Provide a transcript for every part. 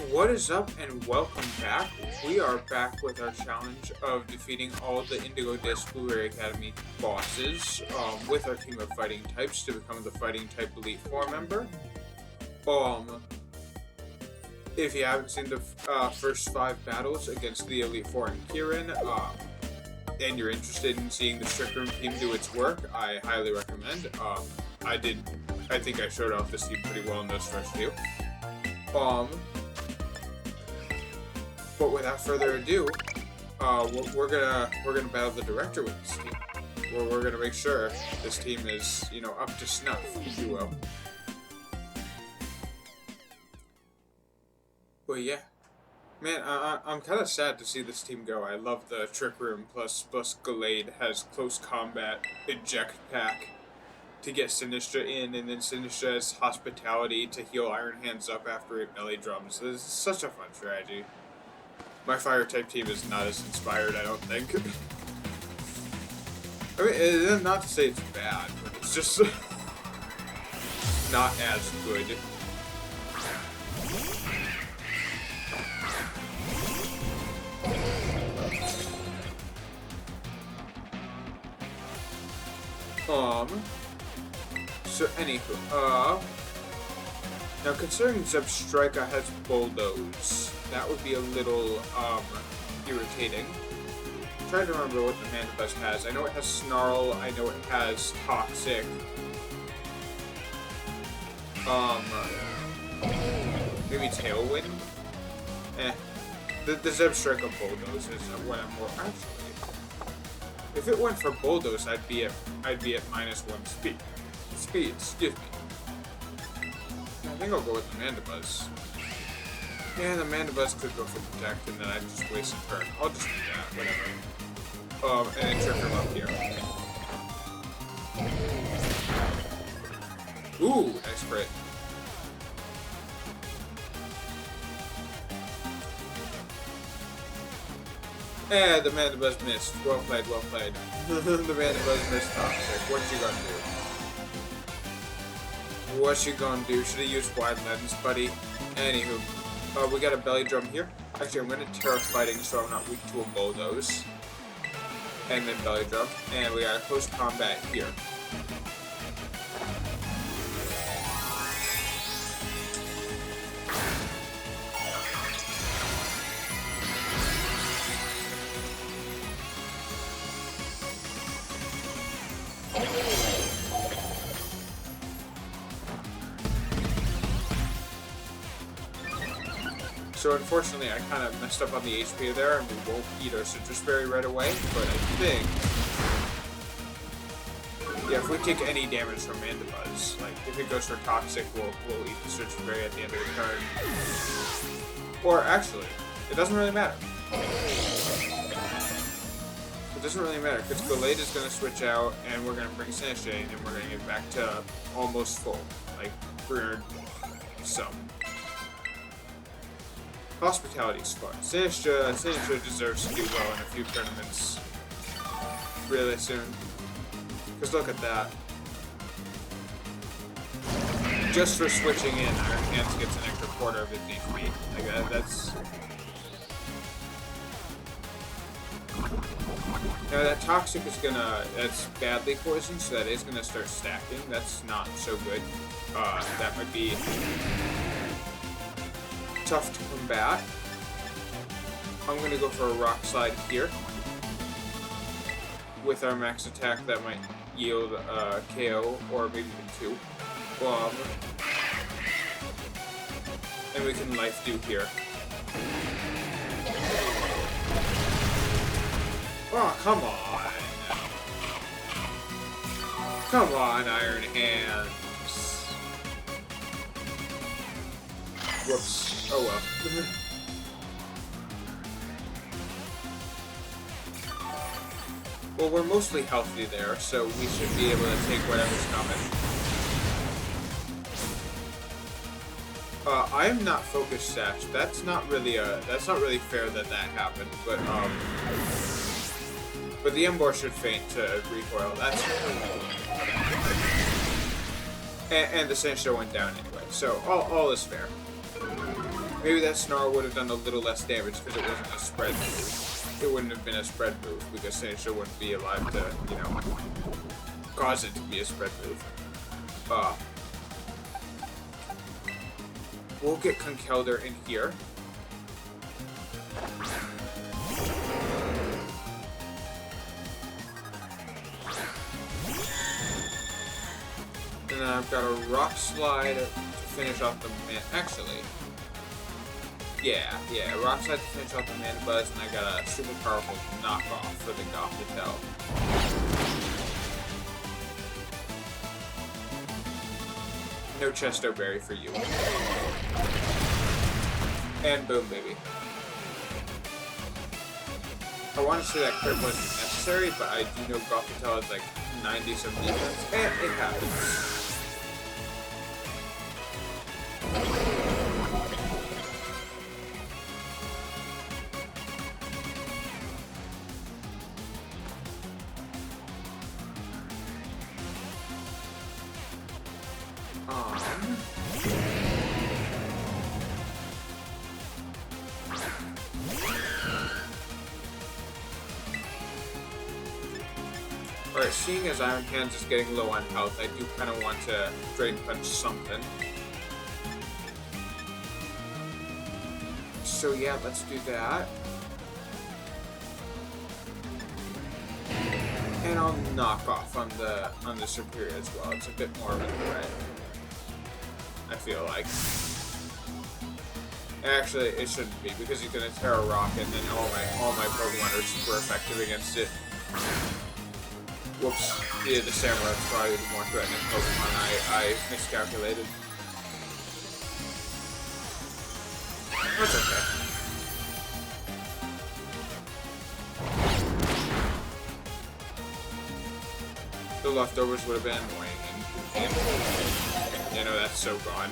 What is up and welcome back. We are back with our challenge of defeating all the Indigo Disc Blueberry Academy bosses with our team of fighting types to become the Fighting Type Elite 4 member. If you haven't seen the first 5 battles against the Elite 4 and Kieran, and you're interested in seeing the Strict Room team do its work, I highly recommend. I think I showed off this team pretty well in those first few. But without further ado, we're gonna battle the director with this team. We're gonna make sure this team is, up to snuff, if you will. But yeah, man, I'm kind of sad to see this team go. I love the Trick Room plus Gallade has close combat eject pack to get Sinistcha in, and then Sinistcha has hospitality to heal Iron Hands up after it belly drums. This is such a fun strategy. My fire type team is not as inspired, I don't think. I mean, not to say it's bad, but it's just not as good. So anywho, now considering Zebstrika has Bulldoze, that would be a little, irritating. I'm trying to remember what the mandibuzz has. I know it has Snarl, I know it has Toxic. Maybe Tailwind? The Zebstrika Bulldoze is what I'm more, actually. If it went for Bulldoze, I'd be at -1 speed. Excuse me. I think I'll go with the mandibuzz. Yeah, the mandibuzz could go for Protect, and then I'd just waste a turn. I'll just do that, whatever. And then trip him up here. Ooh, nice crit. The mandibuzz missed. Well played, well played. The mandibuzz missed Toxic. What you gonna do? What you gonna do? Should've used Wide Lens, buddy. Anywho. We got a belly drum here. Actually, I'm gonna Terra Fighting so I'm not weak to a Bulldoze. And then belly drum. And we got a close combat here. So unfortunately, I kind of messed up on the HP there, and we won't eat our citrus berry right away, but I think, yeah, if we take any damage from mandibuzz, like, if it goes for Toxic, we'll eat the citrus berry at the end of the turn. Or, actually, it doesn't really matter. It doesn't really matter, because Gallade is going to switch out, and we're going to bring Sinistcha in, and we're going to get back to almost full, like, 300 some. Hospitality is fun. Sinistcha deserves to do well in a few tournaments really soon. Because look at that. Just for switching in, Iron Hands gets an extra quarter of his HP. Like that's... Now that Toxic is that's badly poisoned, so that is gonna start stacking. That's not so good. That might be tough to combat. I'm going to go for a Rock Slide here. With our max attack, that might yield KO, or maybe even 2. And we can Life Dew here. Oh, come on! Come on, Iron Hands! Whoops. Oh well. Well, we're mostly healthy there, so we should be able to take whatever's coming. I am not focused sash. That's not really fair that happened, but the Embor should faint to recoil. That's and the Sinistcha went down anyway, so all is fair. Maybe that snarl would have done a little less damage because it wasn't a spread move. It wouldn't have been a spread move because Sinistcha wouldn't be alive to, you know, cause it to be a spread move. We'll get Conkeldurr in here. And then I've got a rock slide to finish off the man. Actually, yeah, rock slide to finish off the mandibuzz, and I got a super powerful knockoff for the Gothitelle. No Chesto Berry for you. And boom, baby. I want to say that crit wasn't necessary, but I do know Gothitelle is like 90-some defense, and it happens. Alright, seeing as Iron Hands is getting low on health, I do kind of want to Drain Punch something. So yeah, let's do that. And I'll knock off on the superior as well. It's a bit more of a threat, I feel like. Actually, it shouldn't be because he's gonna Terra Rock, and then all my Pokemon are super effective against it. Whoops. Yeah, the Samurai's probably the more threatening Pokemon. I miscalculated. That's okay. The leftovers would have been annoying, and you know, that's so gone.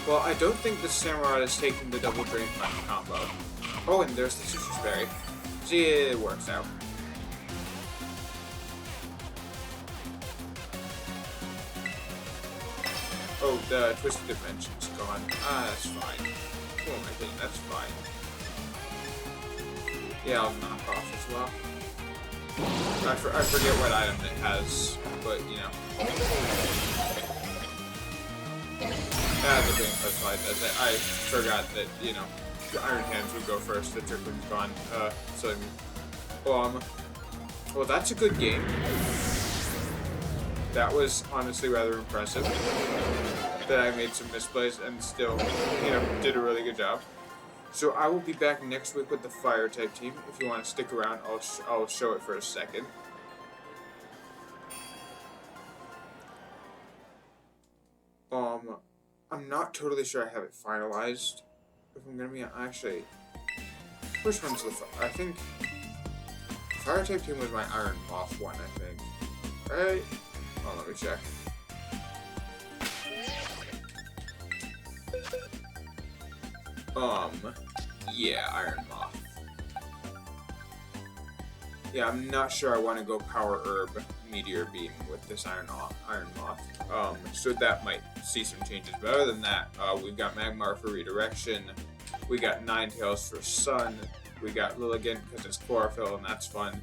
Well, I don't think the Samurai is taking the double Drain Punch combo. Oh, and there's the Citrus Berry. See, it works out. Oh, the Twisted Dimension's gone. Ah, that's fine. Who am I thinking? That's fine. Yeah, I'll knock off as well. I forget what item it has, but, you know. The Drain Punch slide does it. I forgot that, you know, the Iron Hands would go first, the Trickle's gone. Well, that's a good game. That was honestly rather impressive. That I made some misplays and still, you know, did a really good job. So I will be back next week with the Fire-type team. If you want to stick around, I'll show it for a second. I'm not totally sure I have it finalized. If I'm gonna be actually, which one's the I think Fire-type team was my Iron Moth one, I think. Right? Oh, let me check. Yeah, Iron Moth. Yeah, I'm not sure I want to go Power Herb Meteor Beam with this Iron Moth. So that might see some changes. But other than that, we've got Magmar for redirection. We got Ninetales for Sun. We got Lilligant because it's Chlorophyll and that's fun.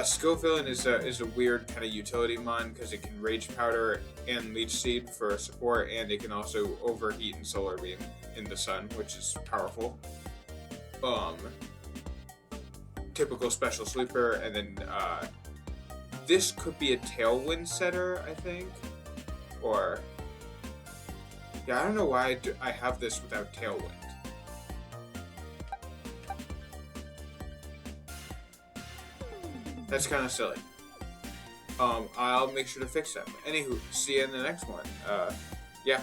Skill Villain is a weird kind of utility mon because it can Rage Powder and Leech Seed for support, and it can also overheat and Solar Beam in the sun, which is powerful. Typical Special Sweeper, and then this could be a Tailwind setter, I think, or yeah, I don't know why I have this without Tailwind. That's kind of silly. I'll make sure to fix that. Anywho, see you in the next one. Yeah.